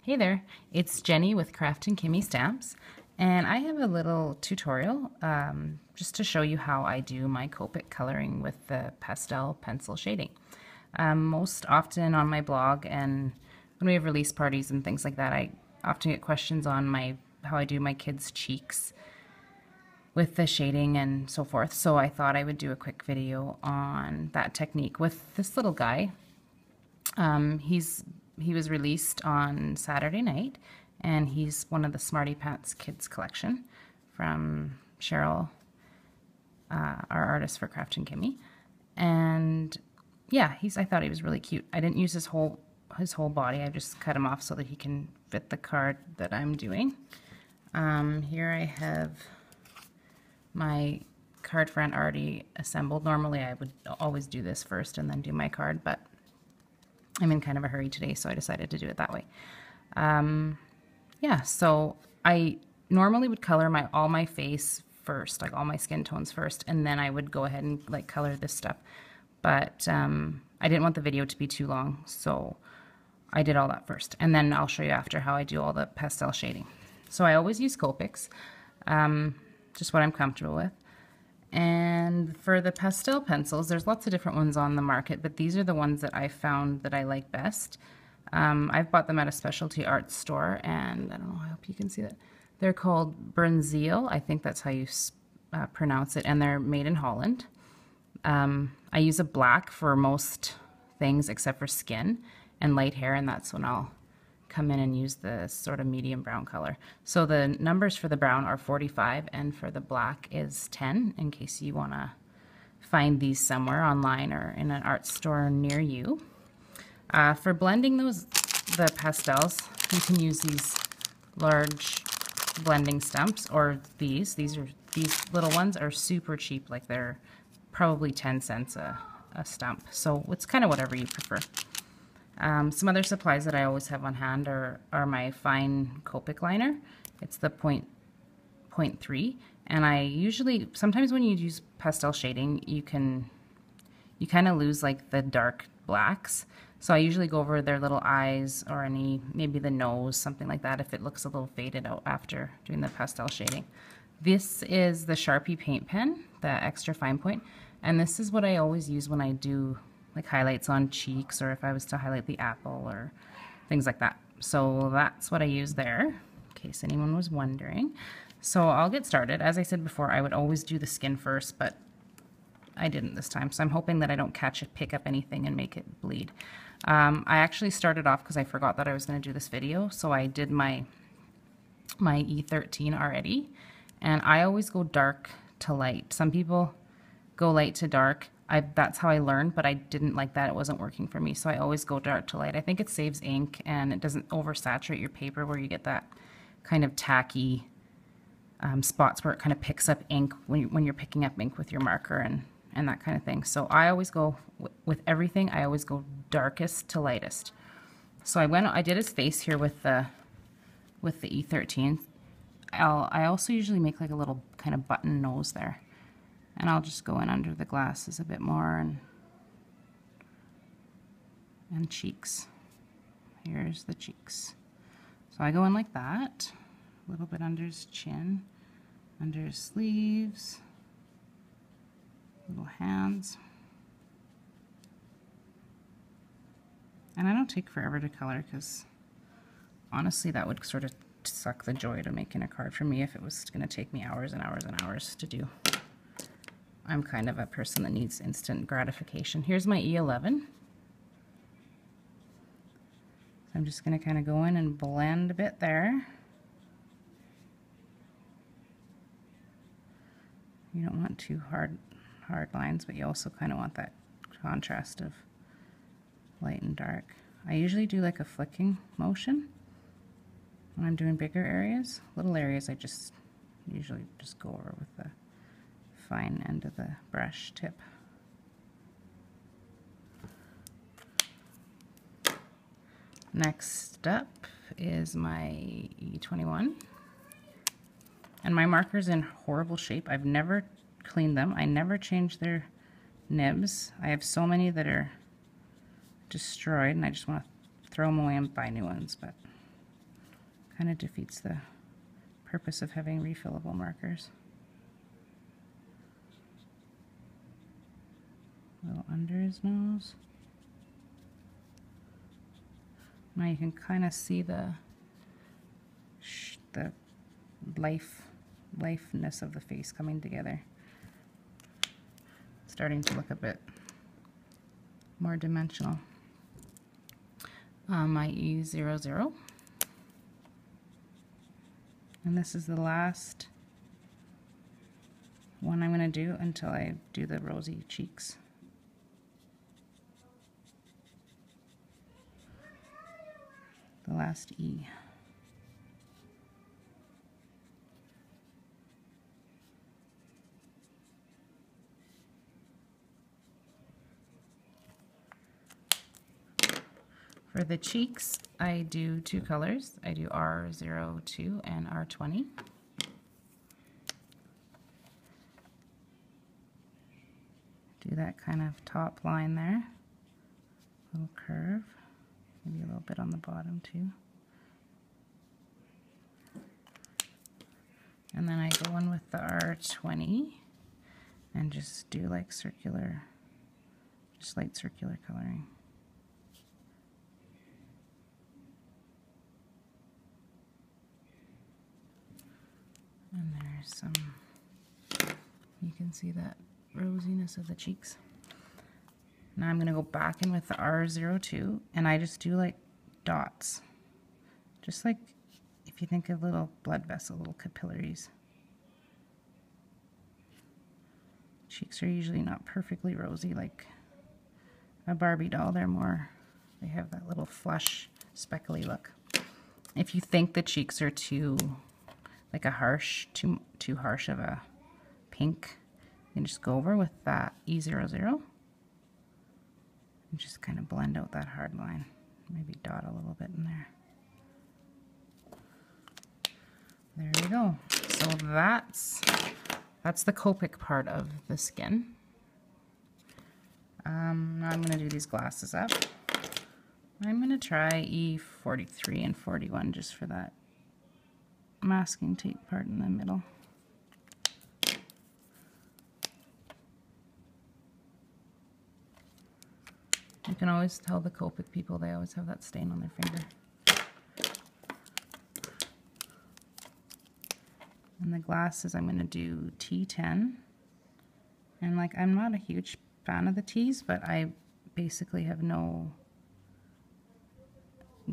Hey there, it's Jenny with Kraftin Kimmie Stamps, and I have a little tutorial just to show you how I do my Copic coloring with the pastel pencil shading. Most often on my blog and when we have release parties and things like that, I often get questions on how I do my kids' cheeks with the shading and so forth, so I thought I would do a quick video on that technique with this little guy. He was released on Saturday night, and he's one of the Smarty Pants Kids collection from Cheryl, our artist for Kraftin Kimmie. And yeah, I thought he was really cute. I didn't use his whole body. I just cut him off so that he can fit the card that I'm doing. Here I have my card front already assembled. Normally I would always do this first and then do my card, but I'm in kind of a hurry today, so I decided to do it that way. Yeah, so I normally would color all my face first, like all my skin tones first, and then I would go ahead and like color this stuff. But I didn't want the video to be too long, so I did all that first. And then I'll show you after how I do all the pastel shading. So I always use Copics, just what I'm comfortable with. And for the pastel pencils, there's lots of different ones on the market, but these are the ones that I found that I like best. I've bought them at a specialty art store, and I don't know, I hope you can see that. They're called Bruynzeel, I think that's how you pronounce it, and they're made in Holland. I use a black for most things except for skin and light hair, and that's when I'll come in and use the sort of medium brown color. So the numbers for the brown are 45 and for the black is 10, in case you want to find these somewhere online or in an art store near you. For blending the pastels, you can use these large blending stumps, or these little ones are super cheap, like they're probably 10 cents a stump. So it's kind of whatever you prefer. Some other supplies that I always have on hand are my fine Copic liner. It's the 0.3, and I usually, sometimes when you use pastel shading, you kind of lose like the dark blacks. So I usually go over their little eyes or maybe the nose, something like that, if it looks a little faded out after doing the pastel shading. This is the Sharpie paint pen, the extra fine point, and this is what I always use when I do like highlights on cheeks, or if I was to highlight the apple or things like that. So that's what I use there, in case anyone was wondering. So I'll get started. As I said before, I would always do the skin first, but I didn't this time. So I'm hoping that I don't pick up anything and make it bleed. I actually started off because I forgot that I was going to do this video, so I did my E13 already, and I always go dark to light. Some people go light to dark. That's how I learned, but I didn't like that. It wasn't working for me, so I always go dark to light. I think it saves ink, and it doesn't oversaturate your paper where you get that kind of tacky spots where it kind of picks up ink when you're picking up ink with your marker and that kind of thing. So I always go, with everything, I always go darkest to lightest. So I did his face here with the E13. I also usually make like a little kind of button nose there. And I'll just go in under the glasses a bit more, and cheeks. Here's the cheeks. So I go in like that, a little bit under his chin, under his sleeves, little hands. And I don't take forever to color, because honestly that would sort of suck the joy to making a card for me if it was going to take me hours and hours and hours to do. I'm kind of a person that needs instant gratification. Here's my E11. I'm just going to kind of go in and blend a bit there. You don't want too hard lines, but you also kind of want that contrast of light and dark. I usually do like a flicking motion when I'm doing bigger areas. Little areas I usually just go over with the fine end of the brush tip. Next up is my E21, and my marker's in horrible shape. I've never cleaned them. I never change their nibs. I have so many that are destroyed, and I just want to throw them away and buy new ones, but Kind of defeats the purpose of having refillable markers. A little under his nose. Now you can kind of see the lifeness of the face coming together. It's starting to look a bit more dimensional. My E00. And this is the last one I'm going to do until I do the rosy cheeks. The last E. For the cheeks, I do two colors. I do R02 and R20. Do that kind of top line there, little curve, maybe a little bit on the bottom too. And then I go in with the R20 and just do like circular, just light circular coloring. And there's some, you can see that rosiness of the cheeks. Now I'm going to go back in with the R02 and I just do like dots. Just like if you think of little blood vessel, little capillaries. Cheeks are usually not perfectly rosy like a Barbie doll. They're more, they have that little flush, speckly look. If you think the cheeks are too like a harsh, too harsh of a pink, you can just go over with that E00 and just kind of blend out that hard line. Maybe dot a little bit in there. There we go. So that's the Copic part of the skin. Now I'm going to do these glasses up. I'm going to try E43 and 41 just for that masking tape part in the middle. You can always tell the Copic people, they always have that stain on their finger. And the glasses, I'm going to do T10. And like, I'm not a huge fan of the T's, but I basically have no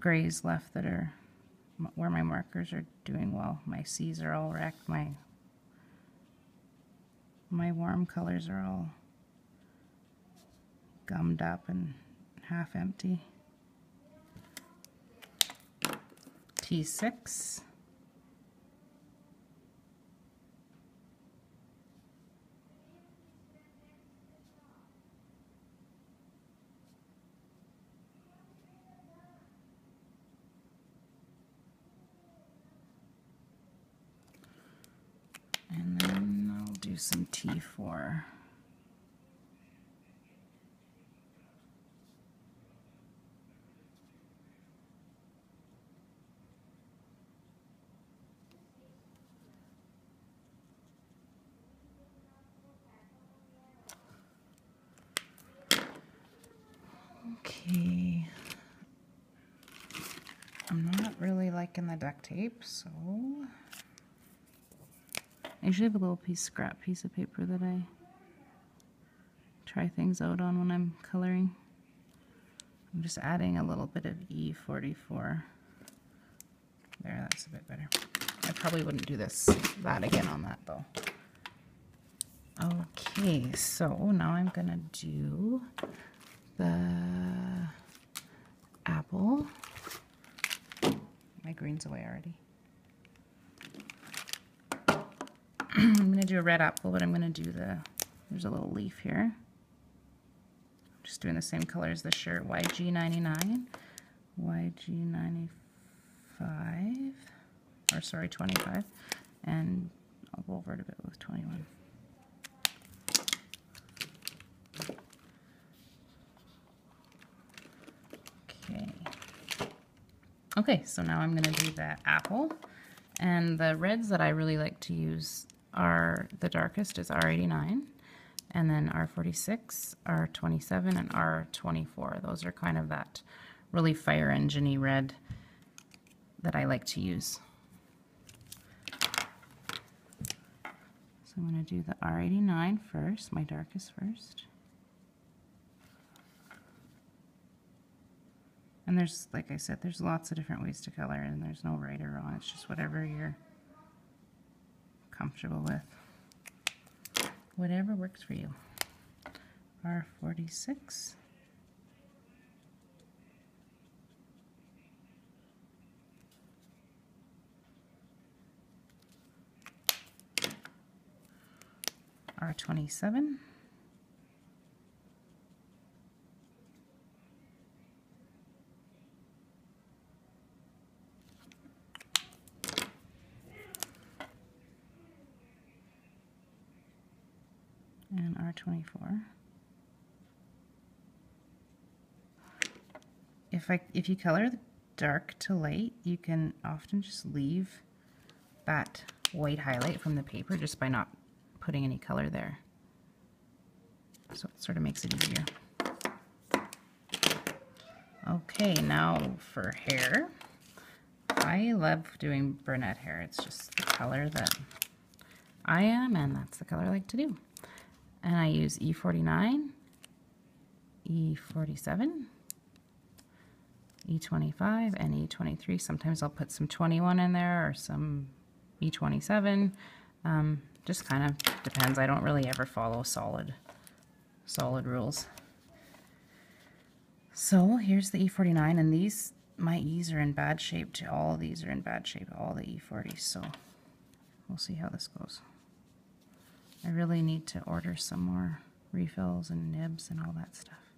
grays left that are where my markers are doing well. My C's are all wrecked. My warm colors are all gummed up and half empty. T6. And then I'll do some T4. Okay. I'm not really liking the duct tape, so I usually have a little scrap piece of paper that I try things out on when I'm coloring. I'm just adding a little bit of E44. There, that's a bit better. I probably wouldn't do that again on that though. Okay, so now I'm gonna do the apple. My green's away already. I'm going to do a red apple, but I'm going to do there's a little leaf here. Just doing the same color as the shirt, YG99, YG95, or sorry, 25, and I'll go over it a bit with 21. Okay. Okay, so now I'm going to do the apple. And the reds that I really like to use are, the darkest is R89, and then R46, R27, and R24. Those are kind of that really fire engine-y red that I like to use. So I'm going to do the R89 first, my darkest first. And there's, like I said, there's lots of different ways to color, and there's no right or wrong. It's just whatever you're comfortable with. Whatever works for you. R46. R27. And R24. If you color the dark to light, you can often just leave that white highlight from the paper just by not putting any color there. So it sort of makes it easier. Okay, now for hair. I love doing brunette hair. It's just the color that I am, and that's the color I like to do. And I use E49, E47, E25, and E23. Sometimes I'll put some 21 in there or some E27. Just kind of depends. I don't really ever follow solid rules. So here's the E49, and these, my E's are in bad shape too. All of these are in bad shape, all the E40s, so we'll see how this goes. I really need to order some more refills and nibs and all that stuff.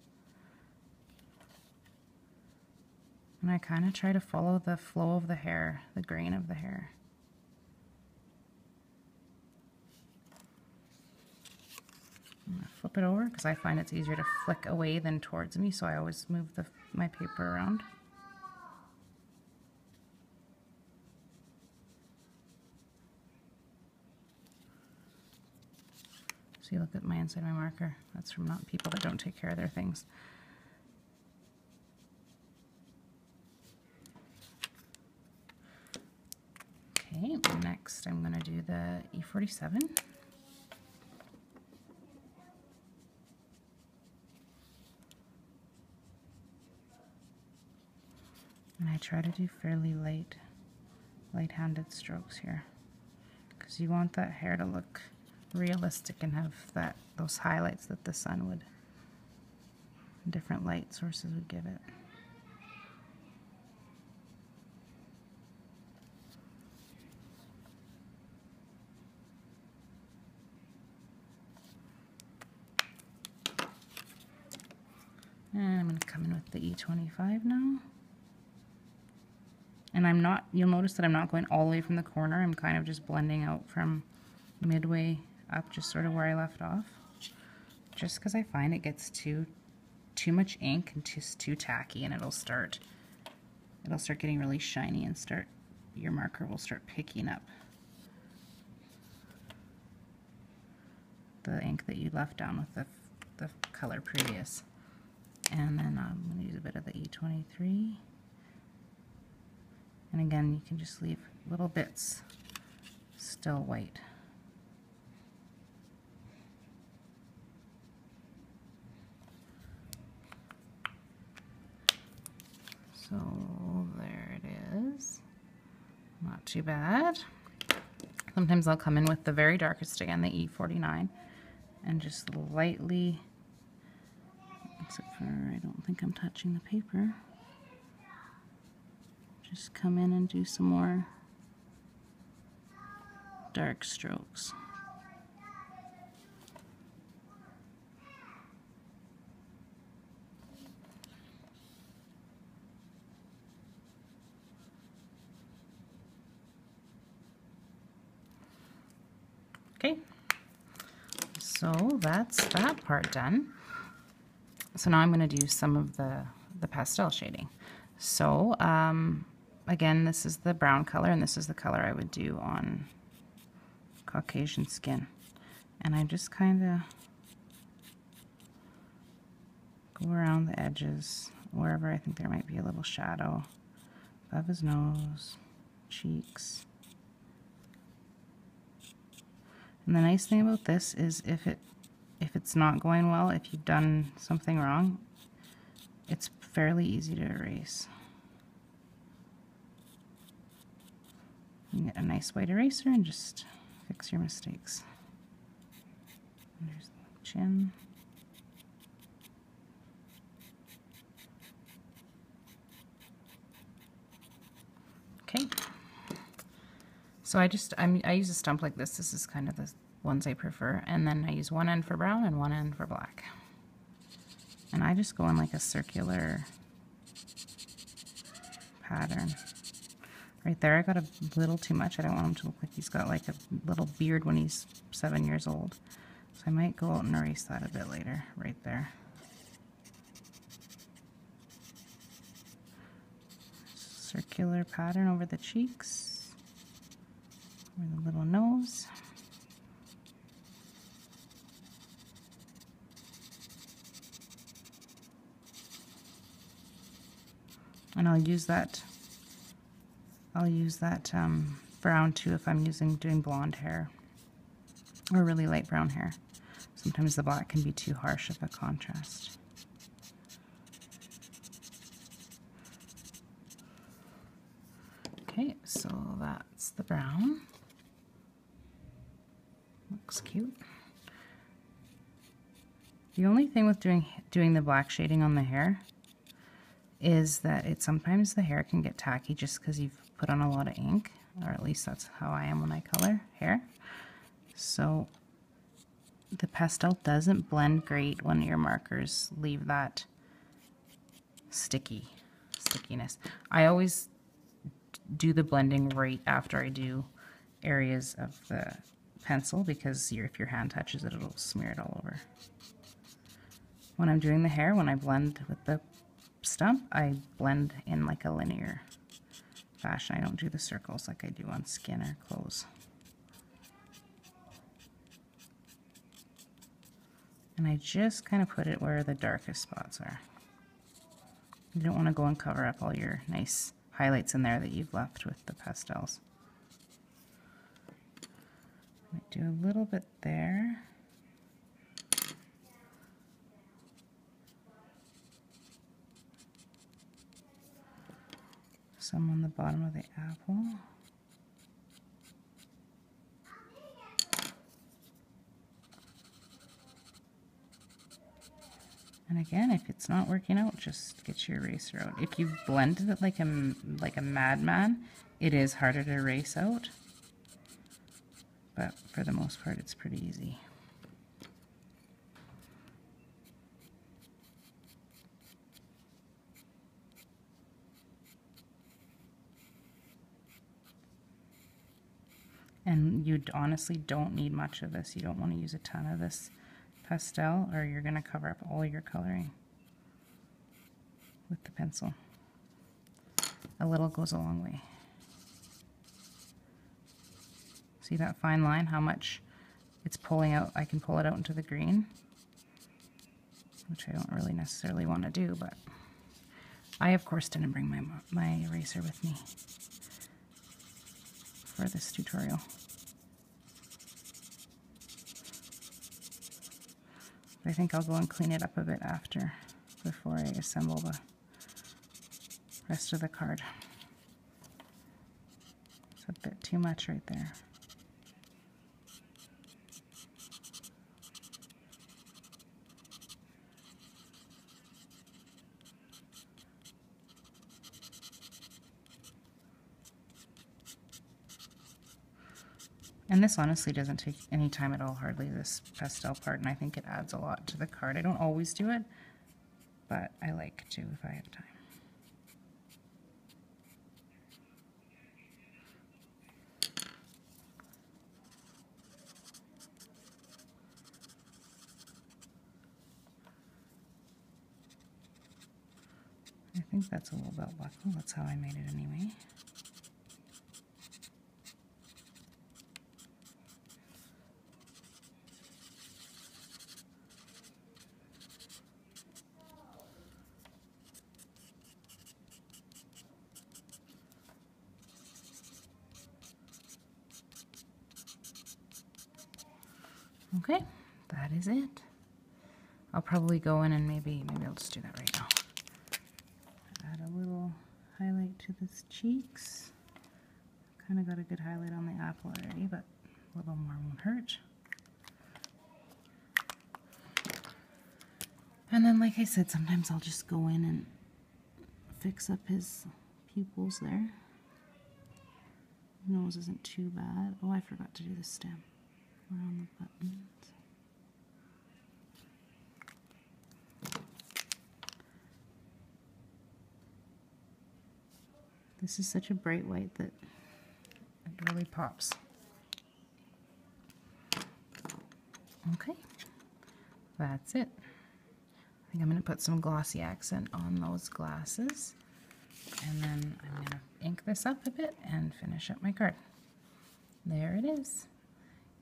And I kind of try to follow the flow of the hair, the grain of the hair. I'm going to flip it over because I find it's easier to flick away than towards me, so I always move my paper around. See, look at my inside my marker. That's from not people that don't take care of their things. Okay, next I'm going to do the E47. And I try to do fairly light-handed strokes here, because you want that hair to look realistic and have those highlights that the sun would, different light sources would give it. And I'm going to come in with the E25 now. And I'm not, you'll notice that I'm not going all the way from the corner. I'm kind of just blending out from midway up, just sort of where I left off. Just because I find it gets too much ink and just too tacky, and it'll start getting really shiny, and your marker will start picking up the ink that you left down with the color previous. And then I'm going to use a bit of the E23. And again, you can just leave little bits still white. So there it is. Not too bad. Sometimes I'll come in with the very darkest again, the E49, and just lightly, except for I don't think I'm touching the paper, just come in and do some more dark strokes. Okay, so that's that part done. So now I'm going to do some of the pastel shading. So again, this is the brown color, and this is the color I would do on Caucasian skin. And I just kind of go around the edges, wherever I think there might be a little shadow, above his nose, cheeks. And the nice thing about this is if it's not going well, if you've done something wrong, it's fairly easy to erase. You get a nice white eraser and just fix your mistakes. And there's the chin. Okay. So I use a stump like this. This is kind of the ones I prefer. And then I use one end for brown and one end for black. And I just go in like a circular pattern. Right there I got a little too much. I don't want him to look like he's got like a little beard when he's 7 years old. So I might go out and erase that a bit later, right there. Circular pattern over the cheeks. Over the little nose. And I'll use that brown too if I'm doing blonde hair or really light brown hair. Sometimes the black can be too harsh of a contrast. Okay, so that's the brown. Looks cute. The only thing with doing the black shading on the hair is that sometimes the hair can get tacky just because you've put on a lot of ink, or at least that's how I am when I color hair. So the pastel doesn't blend great when your markers leave that stickiness. I always do the blending right after I do areas of the pencil, because if your hand touches it, it'll smear it all over. When I'm doing the hair, when I blend with the stump, I blend in like a linear fashion. I don't do the circles like I do on skin or clothes. And I just kind of put it where the darkest spots are. You don't want to go and cover up all your nice highlights in there that you've left with the pastels. I might do a little bit there. Some on the bottom of the apple. And again, if it's not working out, just get your eraser out. If you've blended it like a madman, it is harder to erase out. But for the most part, it's pretty easy. And you honestly don't need much of this. You don't want to use a ton of this pastel, or you're going to cover up all your coloring with the pencil. A little goes a long way. See that fine line, how much it's pulling out? I can pull it out into the green, which I don't really necessarily want to do, but I of course didn't bring my eraser with me for this tutorial. I think I'll go and clean it up a bit before I assemble the rest of the card. It's a bit too much right there. And this honestly doesn't take any time at all, hardly, this pastel part, and I think it adds a lot to the card. I don't always do it, but I like to if I have time. I think that's a little belt buckle. That's how I made it anyway. Okay, that is it. I'll probably go in and maybe I'll just do that right now. Add a little highlight to this cheeks. Kind of got a good highlight on the apple already, but a little more won't hurt. And then, like I said, sometimes I'll just go in and fix up his pupils there. Nose isn't too bad. Oh, I forgot to do the stem around the buttons. This is such a bright white that it really pops. Okay, that's it. I think I'm going to put some glossy accent on those glasses, and then I'm going to ink this up a bit and finish up my card. There it is.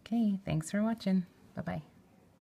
Okay, thanks for watching. Bye-bye.